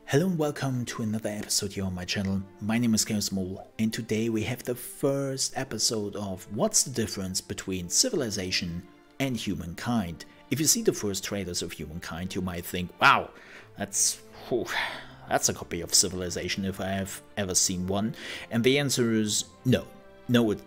Hello and welcome to another episode here on my channel. My name is ChaosMole and today we have the first episode of What's the Difference Between Civilization and Humankind. If you see the first trailers of Humankind, you might think, wow, that's a copy of Civilization if I have ever seen one. And the answer is no. No, it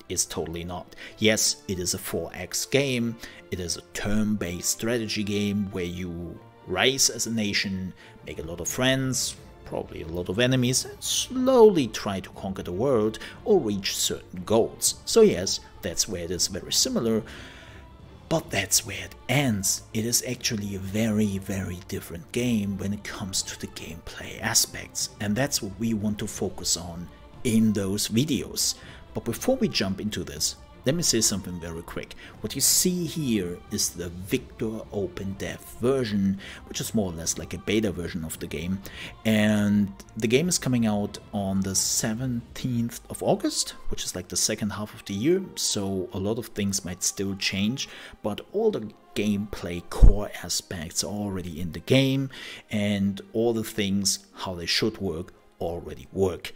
is totally not. Yes, it is a 4X game. It is a turn-based strategy game where you rise as a nation, make a lot of friends, probably a lot of enemies, and slowly try to conquer the world or reach certain goals. So yes, that's where it is very similar, but that's where it ends. It is actually a very, very different game when it comes to the gameplay aspects, and that's what we want to focus on in those videos. But before we jump into this, let me say something very quick. What you see here is the Victor Open Dev version, which is more or less like a beta version of the game. And the game is coming out on the 17th of August, which is like the second half of the year. So a lot of things might still change, but all the gameplay core aspects are already in the game, and all the things, how they should work, already work.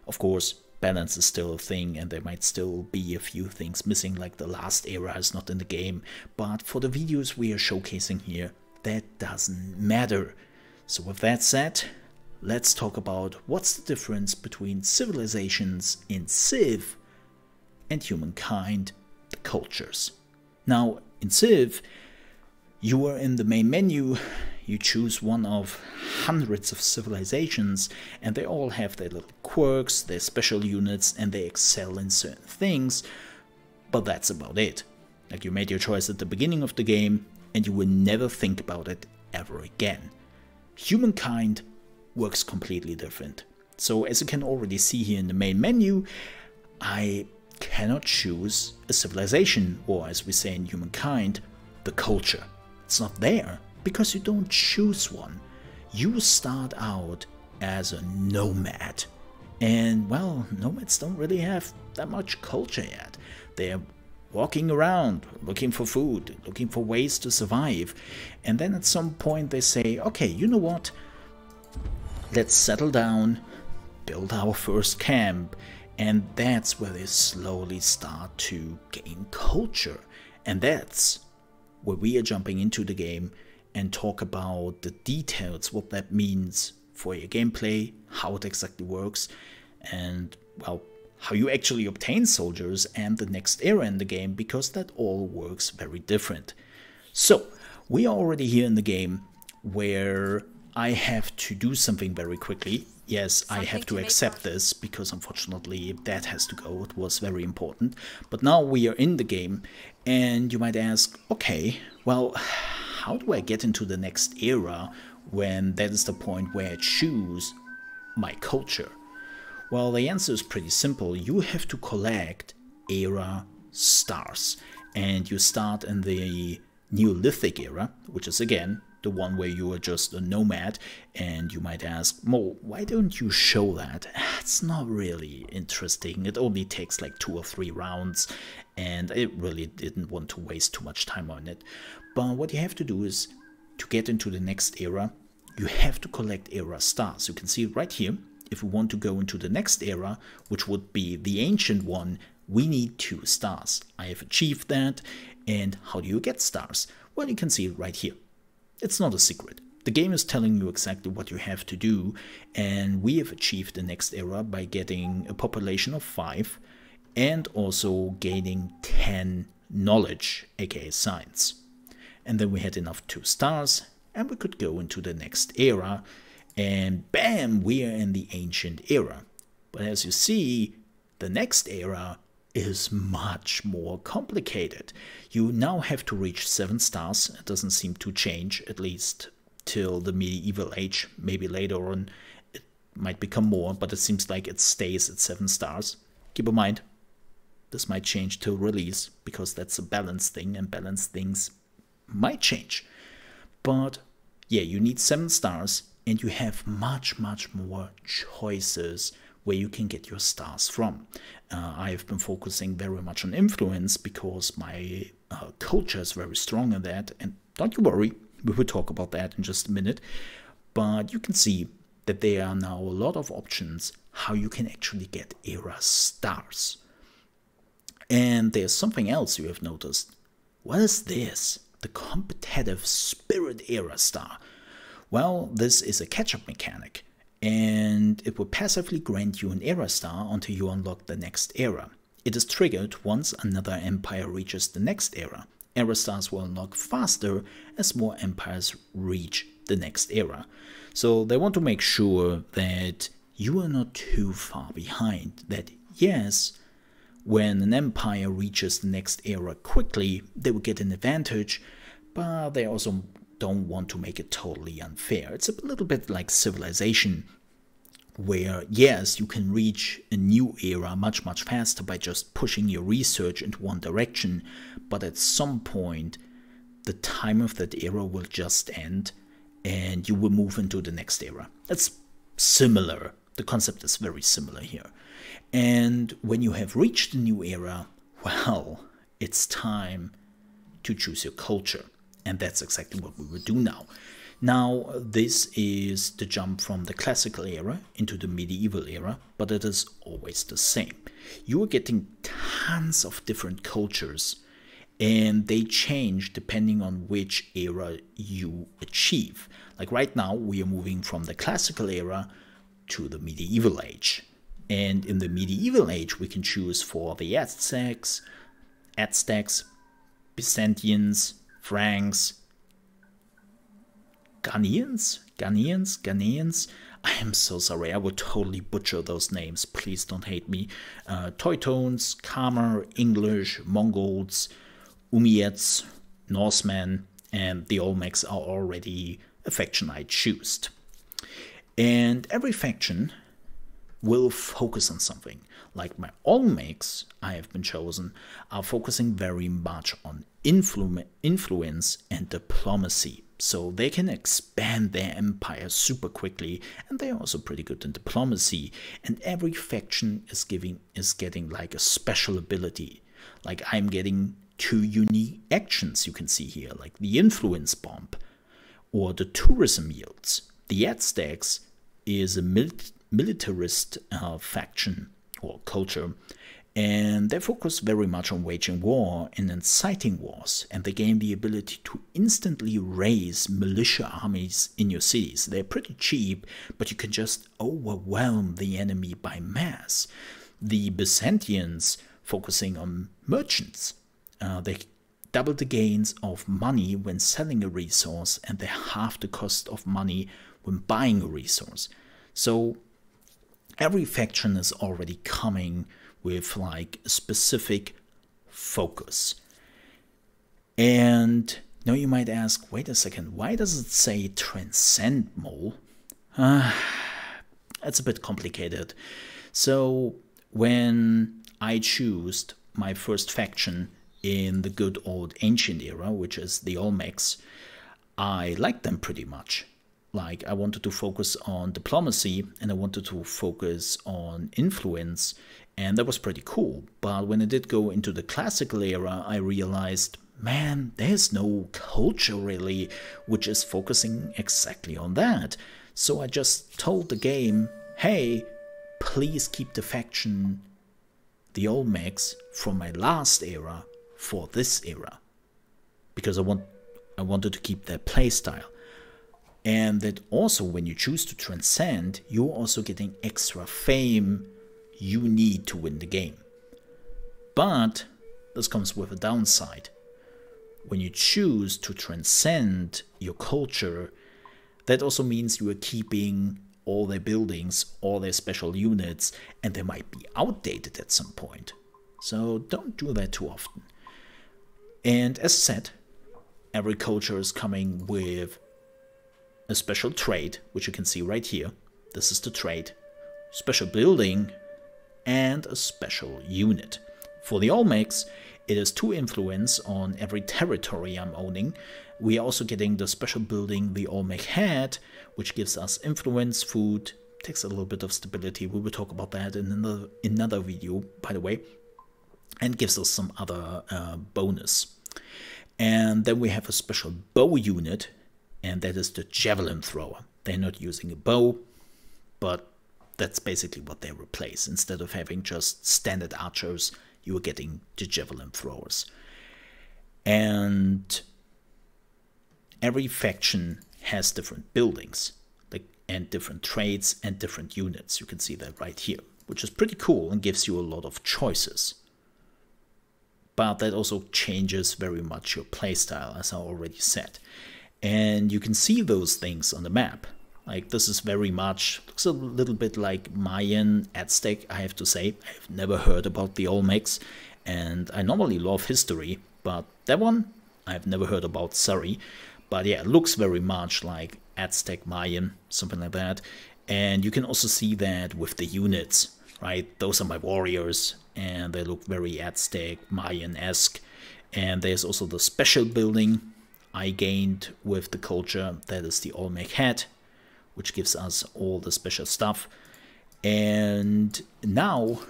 Of course, balance is still a thing, and there might still be a few things missing, like the last era is not in the game, but for the videos we are showcasing here, that doesn't matter. So with that said, let's talk about what's the difference between civilizations in Civ and Humankind, the cultures. Now, in Civ, you are in the main menu. You choose one of hundreds of civilizations, and they all have their little quirks, their special units, and they excel in certain things, but that's about it. Like, you made your choice at the beginning of the game, and you will never think about it ever again. Humankind works completely different. So as you can already see here in the main menu, I cannot choose a civilization, or as we say in Humankind, the culture. It's not there, because you don't choose one. You start out as a nomad. And, well, nomads don't really have that much culture yet. They're walking around, looking for food, looking for ways to survive. And then at some point they say, okay, you know what? Let's settle down, build our first camp. And that's where they slowly start to gain culture. And that's where we are jumping into the game and talk about the details, what that means for your gameplay, how it exactly works, and, well, how you actually obtain soldiers and the next era in the game, because that all works very different. So, we are already here in the game where I have to do something very quickly. Yes, I have to accept this, because unfortunately that has to go. It was very important. But now we are in the game, and you might ask, okay, well, how do I get into the next era when that is the point where I choose my culture? Well, the answer is pretty simple. You have to collect era stars, and you start in the Neolithic era, which is again the one where you are just a nomad. And you might ask, Mo, why don't you show that? It's not really interesting. It only takes like 2 or 3 rounds, and I really didn't want to waste too much time on it. But what you have to do is, to get into the next era, you have to collect era stars. You can see right here, if we want to go into the next era, which would be the ancient one, we need 2 stars. I have achieved that. And how do you get stars? Well, you can see it right here. It's not a secret. The game is telling you exactly what you have to do, and we have achieved the next era by getting a population of 5 and also gaining 10 knowledge, aka science. And then we had enough 2 stars, and we could go into the next era, and bam, we are in the ancient era. But as you see, the next era is much more complicated. You now have to reach 7 stars. It doesn't seem to change, at least till the medieval age. Maybe later on it might become more, but it seems like it stays at 7 stars. Keep in mind, this might change till release, because that's a balance thing, and balance things might change. But yeah, you need 7 stars, and you have much more choices where you can get your stars from. I have been focusing very much on influence, because my culture is very strong in that, and don't you worry, we will talk about that in just a minute. But you can see that there are now a lot of options how you can actually get era stars. And there's something else you have noticed. What is this? The competitive spirit era star. Well, this is a catch-up mechanic, and it will passively grant you an era star until you unlock the next era. It is triggered once another empire reaches the next era. Era stars will unlock faster as more empires reach the next era. So they want to make sure that you are not too far behind. That yes, when an empire reaches the next era quickly, they will get an advantage, but they also don't want to make it totally unfair. It's a little bit like Civilization, where yes, you can reach a new era much faster by just pushing your research into one direction, but at some point the time of that era will just end and you will move into the next era. It's similar. The concept is very similar here. And when you have reached a new era, well, it's time to choose your culture. And that's exactly what we will do now. Now, this is the jump from the classical era into the medieval era, but it is always the same. You are getting tons of different cultures, and they change depending on which era you achieve. Like right now, we are moving from the classical era to the medieval age. And in the medieval age, we can choose for the Aztecs, Byzantines, Franks, Ghanaians. I am so sorry, I would totally butcher those names. Please don't hate me. Teutones, Khmer, English, Mongols, Ummiads, Norsemen, and the Olmecs are already a faction I choose. And every faction will focus on something. Like my Olmecs I have been chosen are focusing very much on influence and diplomacy. So they can expand their empire super quickly, and they're also pretty good in diplomacy. And every faction is getting like a special ability. Like I'm getting 2 unique actions you can see here, like the influence bomb or the tourism yields. The Aztecs is a militarist faction or culture, and they focus very much on waging war and inciting wars, and they gain the ability to instantly raise militia armies in your cities. They're pretty cheap, but you can just overwhelm the enemy by mass. The Byzantines focusing on merchants. They double the gains of money when selling a resource, and they halve the cost of money when buying a resource. So every faction is already coming with like a specific focus. And now you might ask, wait a second, why does it say transcend mole? It's a bit complicated. So when I choose my first faction in the good old ancient era, which is the Olmecs, I liked them pretty much. Like I wanted to focus on diplomacy and I wanted to focus on influence, and that was pretty cool. But when I did go into the classical era, I realized, man, there's no culture really which is focusing exactly on that. So I just told the game, hey, please keep the faction, the Olmecs, from my last era for this era. Because I wanted to keep their playstyle. And that also when you choose to transcend, you're also getting extra fame you need to win the game. But this comes with a downside. When you choose to transcend your culture, that also means you are keeping all their buildings, all their special units, and they might be outdated at some point. So don't do that too often. And as said, every culture is coming with a special trait, which you can see right here. This is the trait, special building, and a special unit. For the Olmecs, it is 2 influence on every territory I'm owning. We are also getting the special building the Olmec had, which gives us influence, food, takes a little bit of stability. We will talk about that in another video, by the way, and gives us some other bonus. And then we have a special bow unit, and that is the javelin thrower. They're not using a bow, but that's basically what they replace. Instead of having just standard archers, you were getting the javelin throwers. And every faction has different buildings, like, and different traits and different units. You can see that right here, which is pretty cool and gives you a lot of choices. But that also changes very much your playstyle, as I already said. And you can see those things on the map. Like, this is very much, looks a little bit like Mayan, Aztec, I have to say. I've never heard about the Olmecs, and I normally love history, but that one, I've never heard about, sorry. But yeah, it looks very much like Aztec, Mayan, something like that. And you can also see that with the units, right? Those are my warriors, and they look very Aztec, Mayan-esque. And there's also the special building I gained with the culture, that is the Olmec hat, which gives us all the special stuff. And now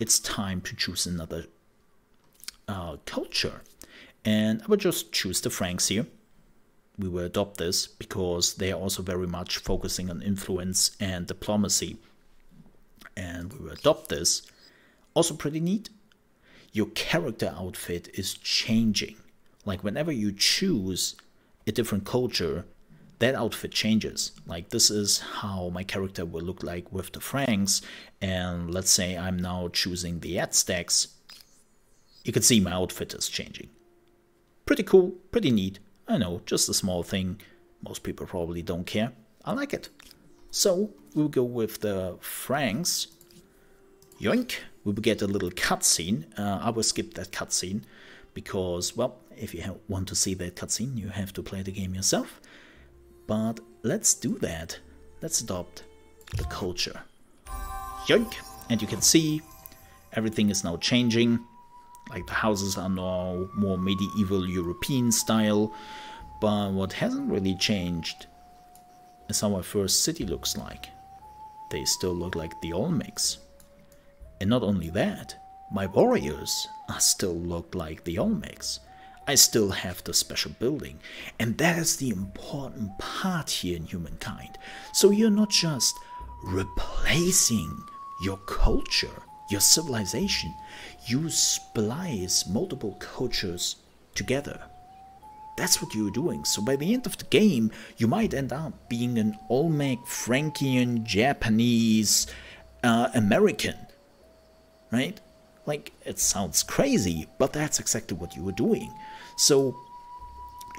it's time to choose another culture. And I will just choose the Franks here. We will adopt this because they are also very much focusing on influence and diplomacy. And we will adopt this. Also pretty neat. Your character outfit is changing. Like, whenever you choose a different culture, that outfit changes. Like, this is how my character will look like with the Franks. And let's say I'm now choosing the Aztecs. You can see my outfit is changing. Pretty cool, pretty neat. I know, just a small thing. Most people probably don't care. I like it. So we'll go with the Franks. Yoink. We will get a little cutscene. I will skip that cutscene because, well, if you want to see that cutscene, you have to play the game yourself. But let's do that. Let's adopt the culture. Yoink! And you can see everything is now changing. Like, the houses are now more medieval European style. But what hasn't really changed is how my first city looks like. They still look like the Olmecs. And not only that, my warriors are still look like the Olmecs. I still have the special building, and that is the important part here in Humankind. So you're not just replacing your culture, your civilization, you splice multiple cultures together. That's what you're doing. So by the end of the game, you might end up being an Olmec, Frankian, Japanese, American, right? Like, it sounds crazy, but that's exactly what you were doing. So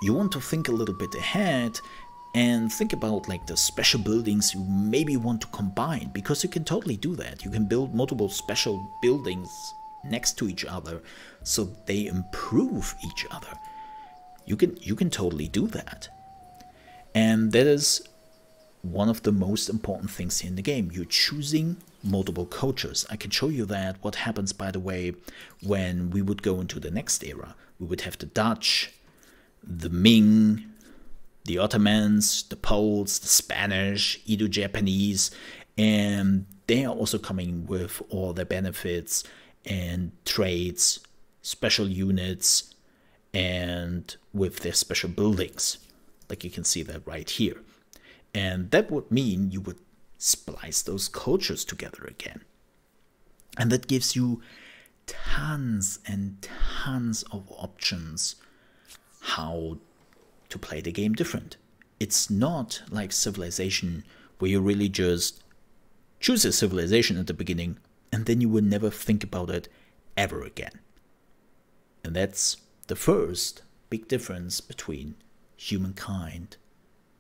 you want to think a little bit ahead and think about, like, the special buildings you maybe want to combine, because you can totally do that. You can build multiple special buildings next to each other so they improve each other. You can totally do that. And that is one of the most important things here in the game. You're choosing multiple cultures. I can show you that, what happens, by the way, when we would go into the next era. We would have the Dutch, the Ming, the Ottomans, the Poles, the Spanish, Indo-Japanese, and they are also coming with all their benefits and traits, special units, and with their special buildings. Like, you can see that right here. And that would mean you would splice those cultures together again. And that gives you tons and tons of options how to play the game different. It's not like Civilization, where you really just choose a civilization at the beginning and then you will never think about it ever again. And that's the first big difference between Humankind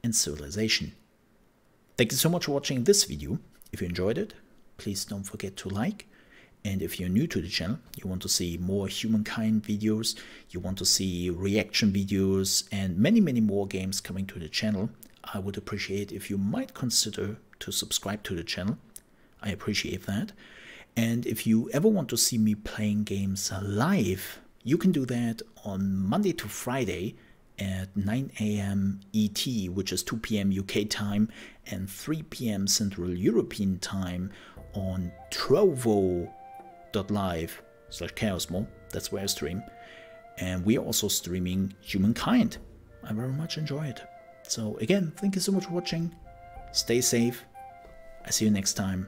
and Civilization. Thank you so much for watching this video. If you enjoyed it, please don't forget to like. And if you're new to the channel, you want to see more Humankind videos, you want to see reaction videos and many more games coming to the channel, I would appreciate if you might consider to subscribe to the channel. I appreciate that. And if you ever want to see me playing games live, you can do that on Monday to Friday at 9 AM ET, which is 2 PM UK time and 3 PM Central European time on trovo.live/ChaosMole. That's where I stream. And we are also streaming Humankind. I very much enjoy it. So again, thank you so much for watching. Stay safe. I see you next time.